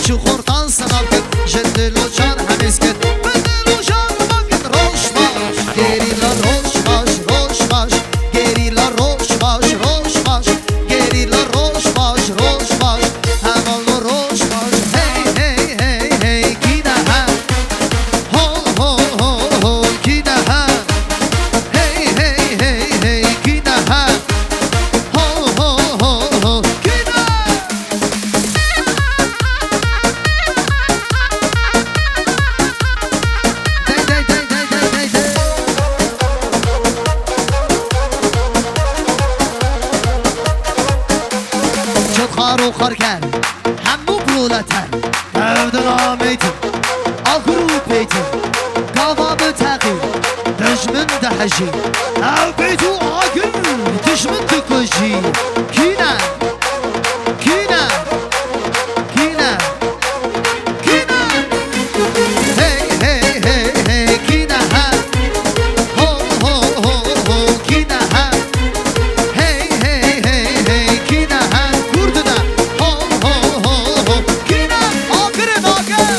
چو خورتان سنال کن جدل و چار همیز کن بدل و جان مکن روش باش گریلا روش باش روش باش گریلا روش باش روش باش گریلا روش باش روش باش همان روش باش هی هی هی هی کی نه هو هو هو هو کی نه هی هی هی هی کی نه هو هو هو هو کی نه خارو خار کرد همو بلولتر دردن آمیتر آخرو پیتر گاوا بتقی دشمن دهجی او بیتو آگر دشمن تکجی کینه کینه کینه کینه هی هی هی هی کینه هو هو هو هو کینه هی هی هی هی کینه کردنه هو هو هو هو کینه آگر آگر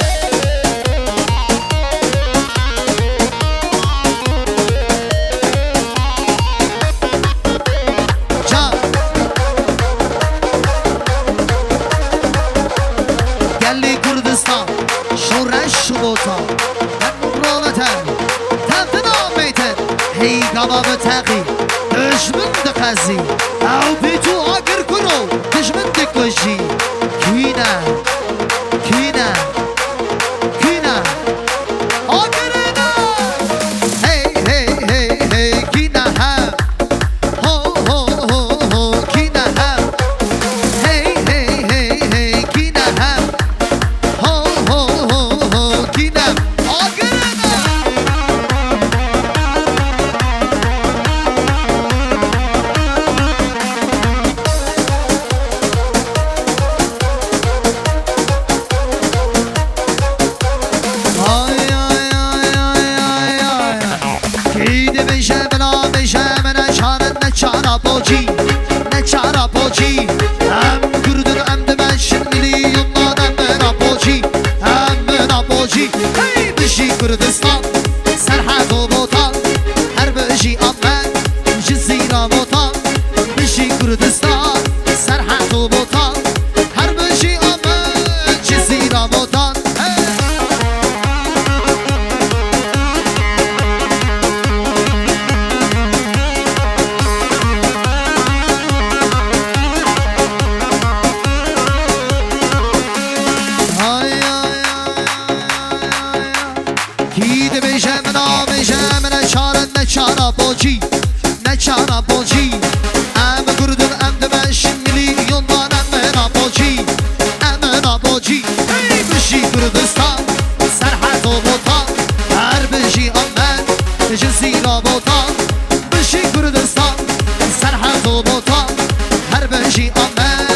گلی کردستان شورش شبوتا نمرانتن تفتن آمیتن هی گوا بتقی دشمن دقزی او بیتو آگر کرو دشمن دکشی کینه کینه کینه آگرینه هی هی هی هی کینه هو هو هو هو کینه هی هی هی هی کینه هو هو هو هو کینه آگرینه آی آی آی آی آی آی کیده بشه بلا بشه من شارن نچارا بوچی نچارا بوچی هم گردن هم دمشن میلیونان هم منا بوچی هم منا بوچی هی بشی کردستان سرحد و بوتان هر بشی آمن جزیره بوتان بشی کردستان سرحد و بوتان هر بشی آمن جزیره بوتان آی آی آی کیده بشه منا بشه من چارن نچارا بوچی نچارا بوچی ام گردن ام دمشن میلیونان ام منا بوچی ام منا بوچی هی بشی کردستان سرحد و بوتان هر بشی آمن جزیره بوتان بشی کردستان سرحد و بوتان هر بشی آمن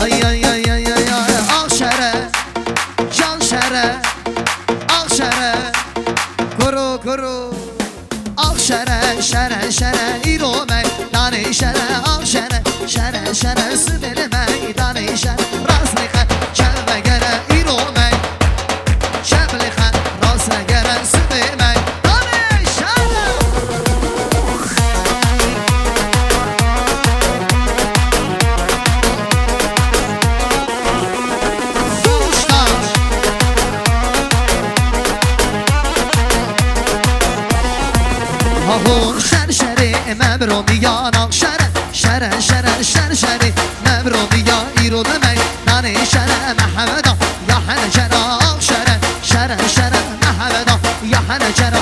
ay ay ay ay ay ay akşere can şere akşere kuru kuru akşere şere şere iro meydan şere akşere şere şere sibir meydan şere razlıka çevre gere iro mey çevlika razlıka gere sibir meydan şere هو شر شری مبرومیان شر شر شر شر شری مبرومیان ایرو دمی نانی شر محمد یا هر شر شر شر شر محمد یا هر شر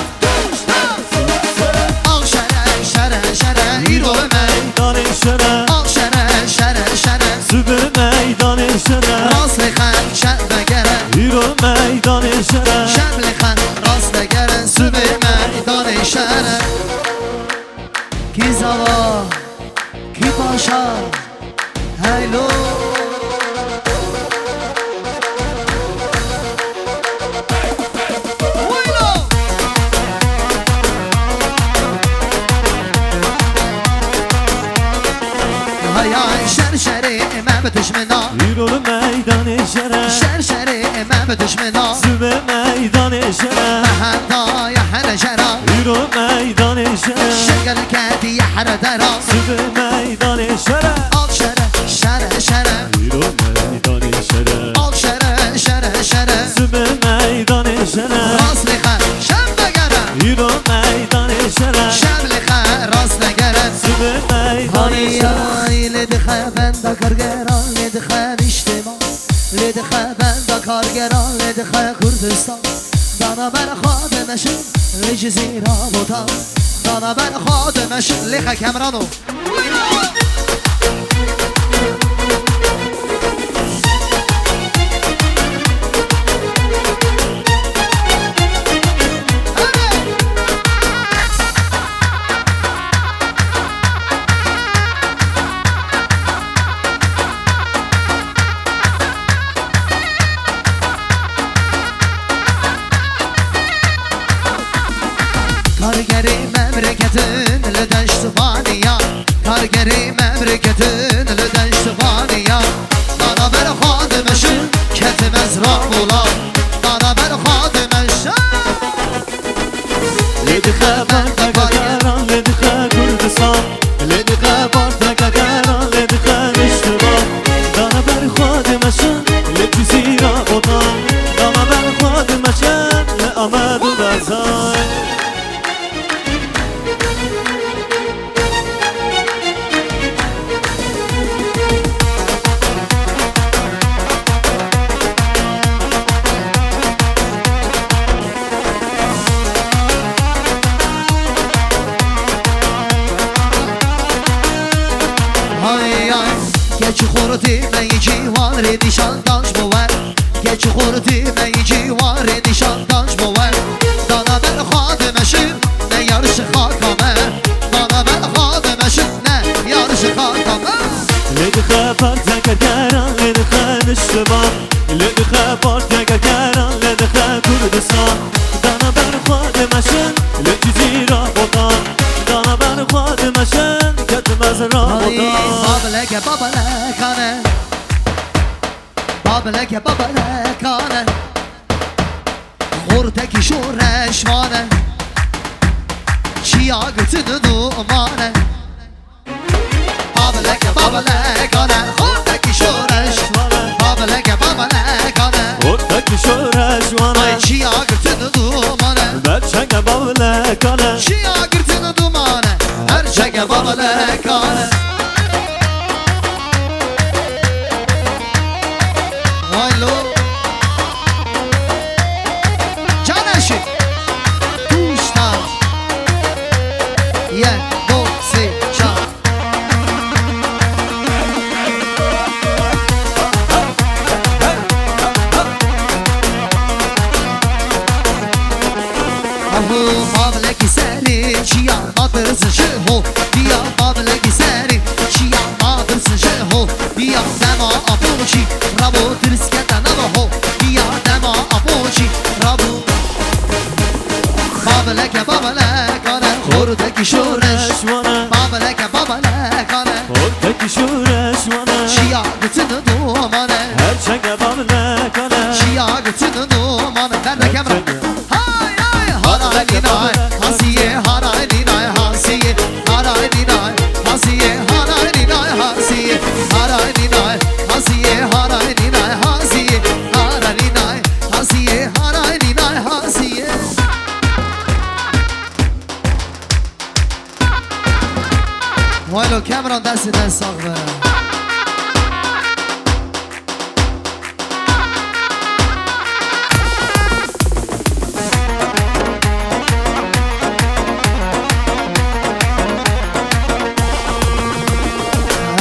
آق شر شر شر ایرو میدان شره آق شر شر شر سوبر میدان شره راست خان شب بگره ایرو میدان شره شب خان راست بگره سوب میدان شر کی زوا کی پاشا هیلو های شر شری من بتش منا ایرو میدان شره شر شری دشمنا سبه میدان شرم مهندا يا حنا جرا يرو میدان شرم شقل كادي يا حنا درا سبه میدان شرم al şere şere şere يرو میدان شرم al şere şere şere سبه میدان شرم Rasli kha şem negere يرو میدان شرم Şemli kha ras negere سبه میدان Hani شرم ya ledi kha benda kargeran ledi kha iştima ledi kha benda kargeran ledi kha Kurdistan Dana ben khademeşim li cezira botan Dana ben khademeşim li kha Kemrano Kargeri memleketin leden ştıfaniya Kargeri memleketin leden ştıfaniya Dana ben khademeşim ketmez Ramula Dana ben khademeşim لدخه بردگران لدخه کردستان لدخه بردگران لدخه اشتباه دانا بر خادمشن لجزیره بودان دانا بر خادمشن لامد و بزای Hay ay Geç xorti meyici var nişan danç bu var Geç xorti meyici var nişan danç bu var Dana ben khademeşim ne yarışı hakame Dana ben khademeşim ne yarışı hakame لدخه بردگران لدخه اشتباه لدخه بردگران لدخه کردستان دانا بر خادمشن لجزیره بودان دانا بر خادمشن کتمز را Hay بودان babaleke babalekane Babaleke babalekane Xorteki şoreşvane Çiya gıtını dumane Babaleke babalekane Xorteki şoreşvane Babaleke babalekane Ottaki şöreşvana Ay çiya gıtını dumane Berçenge bavlekane Çiya gıtını dumane Her çeke babalekane Vay lo Can eşit Tuştan Yen do se can Ahu mavleki seri Çiya madırsın şeho Diya mavleki seri Çiya madırsın şeho Diya dema apoçi Rabo tırsketen avaho Diya dema apoçi Rabo Mavleke babalekane Xordaki şoreş şöreşvana Mavleke babalekane Ottaki şöreşvana Çiya gıtını dumane Berçenge bavlekane Çiya gıtını dumane Nerede Kemran? Hay hay haray dinay Hasiye haray dinay hasiye Haray dinay hasiye Haray dinay hasiye Haray dinay hasiye Haray dinay hasiye Haray dinay hasiye Haray dinay hasiye Vay lo Kemran destinden sağ be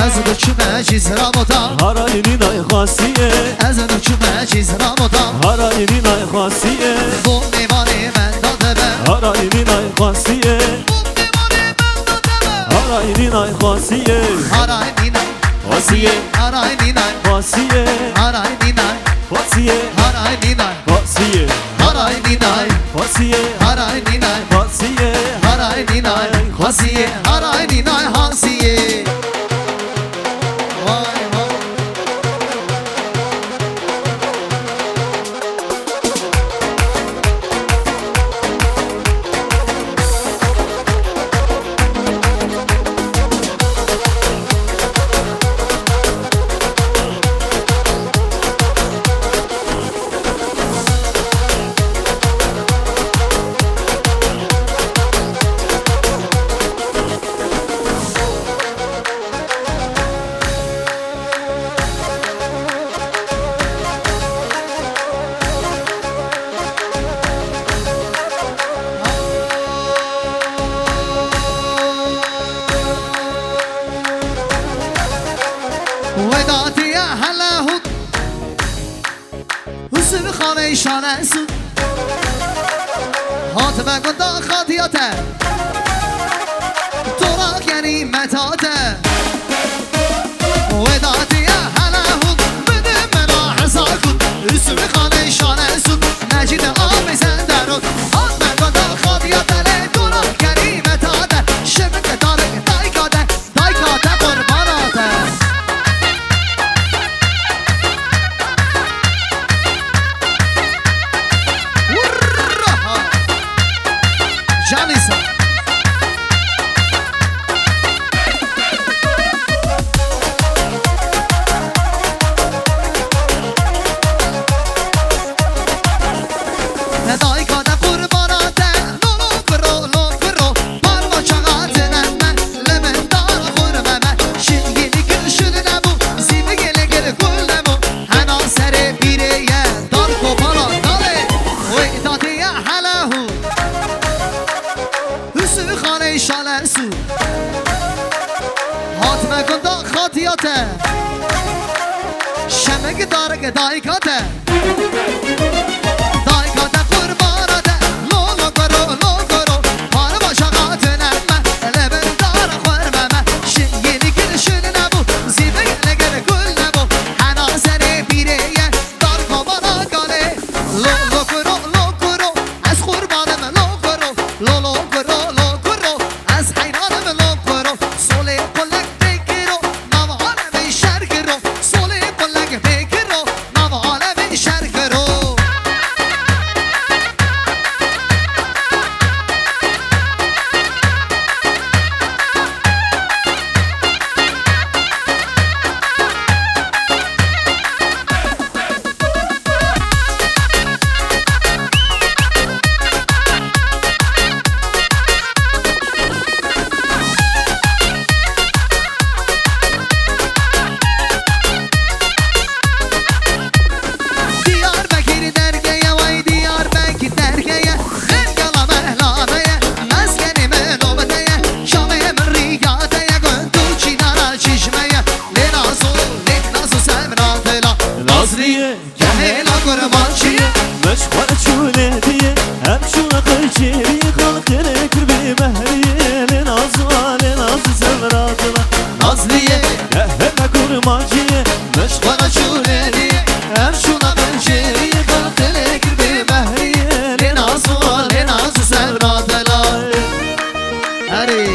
Ez döküme çiz ramoda Harayinin ay khasiye Ez döküme çiz ramoda Harayinin ay khasiye Bu mevani men dadebe Harayinin ay khasiye Bu mevani men dadebe Harayinin ay khasiye Haray ninay Khasiye Haray ninay khasiye Haray ninay khasiye Haray ninay khasiye Haray ninay khasiye Haray ninay khasiye Haray ninay Hasiye Haray ninay hasiye Vay vay Hüsnü خانه شانه سو حاتمه گنده خاطیاته دوراق یعنی متاته وداتیه هله هم بده منا حزا کن Hüsnü خانه شانه سو مجید آب زندرون حاتمه گنده خاطیاته دوراق یعنی متاته شمک دارک دایکاته قرباناته Janisa. Nedai kada kurbanate lolo kro parma çağatı nemme lemen dar kurmeme şimdi gülüşüne bu zimi gele kulle bu hena sere bireye dar kopala dale ve datiye halahu Hüsnü خانه شاله سو حاتمه گنده خاطیاته شمک دارک دایکاته دایکاته قرباناته لولو کرو پاره با شغات نمه لبن دار خورممه شنگینی گلشون نبو زیبه لگر گل نبو هنا زره بیره دار کبانا گاله لولو کرو از قربانم لولو کرو از حیرانم لوکرو سوله قلق بگیرو نام عالم شرکرو سوله قلق بگیرو نام عالم شرکرو Diyarbakır dergeye vay Diyarbakır dergeye ben yalam ehlameye meskenime nobeteye Şam'e riyadeye göndü çinara çişmeye Lenazu semratela Nazliye Gehela kurbançıya مشغول شونه دیه هم شونه قلچری خلقه کربی مهریه لناز سمراتنا Nazliye هلا kurmancıye مشغول bana şuleliye hem şuna qilcheri xalqini kirbi mahriye Lenazu semratela Hadi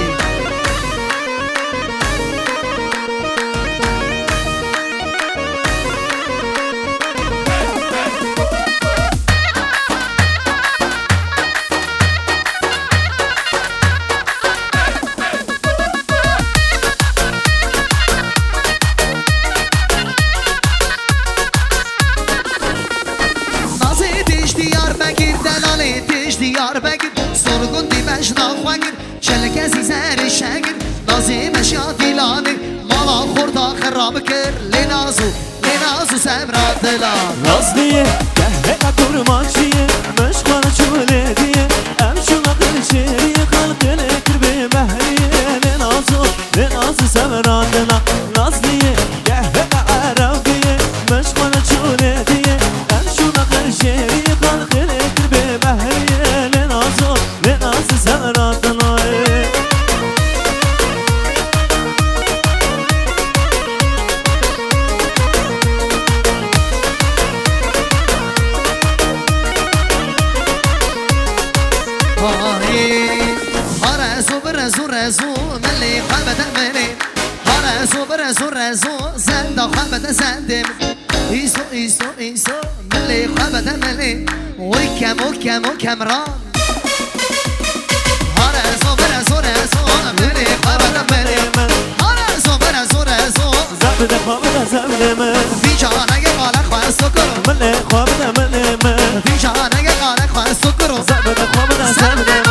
Diyarbakır sorgun dibeş nahvagir çelek ezizeri şegir nazim eşya dilanir mala xurda xarab kir lenazu semratela Nazliye hela kurmancıye مشغول شونه دیه هم şuna qilcheri xalqini kirbi mahriye لناز سمراتنا Nazliye hela arabiye مشغول شونه دیه هم şuna qilcheri xalqini kirbi mahriye لناز سمراتنا رزو ملي خبت مني رزو زند خبت زندم ایسو ملي خبت مني وكم ران رزو ملي خبت مني رزو زبد خوابد زبدم في جانك قالك خواست کرو من خوابد منم في جانك قالك خواست کرو زبد خوابد زبدم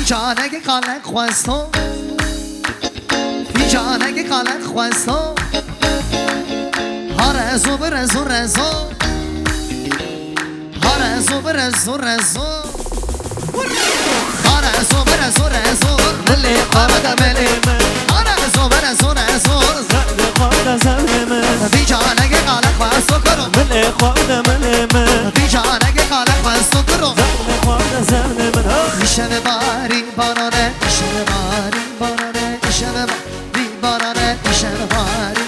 جانک قالک خواستو فی جانک قالک خواستو هر ازو برزو رزو برزو رزو رزو برزو رزو ملي قامد ملي رزو برزو رزو زاد قامد زلمة بی جانگه قالق بستو کرم ملي قامد ملي بی جانگه قالق بستو کرم زاد قامد زلمة میشه باری بارانه میشه باری بارانه میشه باری بارانه میشه باری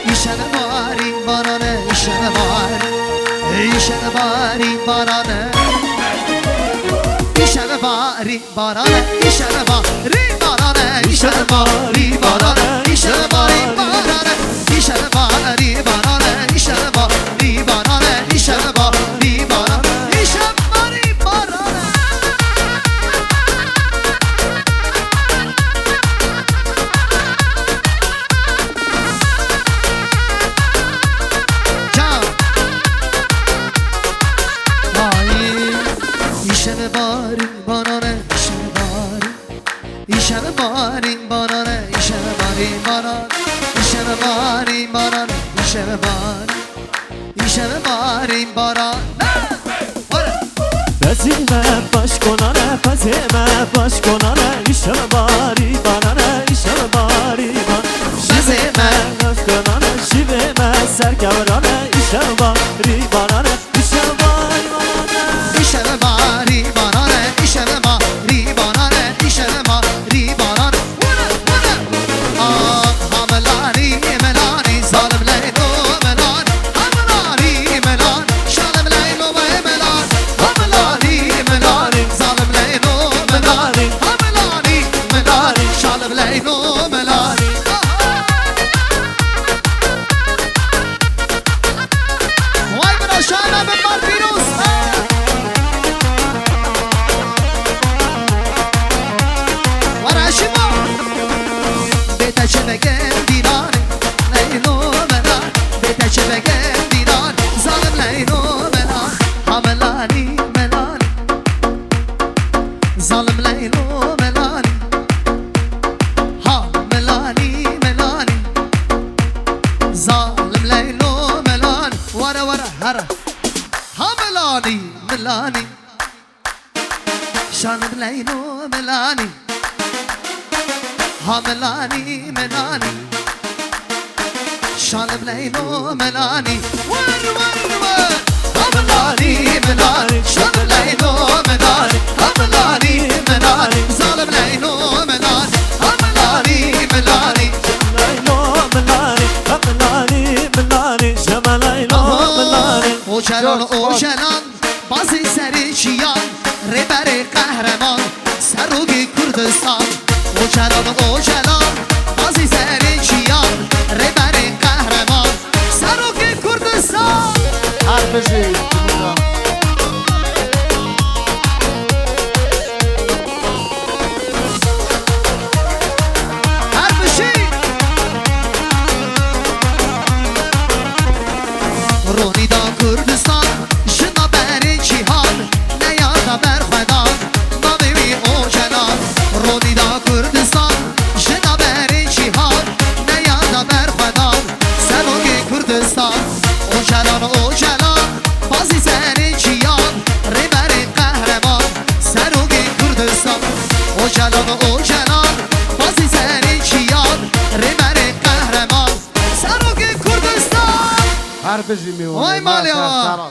میشه باری بارانه میشه باری میشه باری بارانه میشه باری بارانه میشه باری بارانه میشه باری بارانه میشه باری بارانه میشه باری بارانه میشه باری بارانه میشه باری بارانه میشه باری بارانه İşe bari banane, işe bari, işe bari banane, işe bari banane, işe bari banane, işe bari, işe bari banane. Fezime baş konane, fezime baş konane İşe bari banane, işe bari banane Şivime baş konane, şivime serkevrane İşe bari banane, işe bari banane İşe bari banane, işe bari banane, işe bari banane. Ah, hamelani melani, zalim leylo melani, hamelani melani, şalim leylo melani, hamelani melani, zalim leylo melani, hamelani melani, şalim leylo melani. Vay be aşağıya be Barbaros. ورشما بيتا شبكة دينار ليلو ملان بيتا شبكة دينار ظالم ليلو ملان حملاني ملان ظالم ليلو ملان حملاني ملان ظالم ليلو ملان ورا ورا هرا حملاني ملاني شالم ليلو ملاني حملاني ملاني شالب ليلو ملاني ور ور ور حملاني ملاني شالب ليلو ملاني حملاني ملاني ظالم ليلو ملاني حملاني ملاني Leylo melani, melani, melani Şema leylo melani اوجلان اوجلان بازی سری چیان ربر قهرمان سروگی کردستان اوجلان اوجلان بازی سری چیان ربر قهرمان سروگی کردستان حرفشی حرفشی رونی دا کردستان جنا بری چیهان نیادا بر خدان نامی اوجلان رونی دا کردستان جنا بری چیهان نیادا بر خدان سروگی کردستان اوجلان اوجلان بازی سری چیان ربر قهرمان سروگی کردستان اوجلان اوجلان بازی سری چیان ربر قهرمان سروگی کردستان حرفشی میونه وای مالی آقا.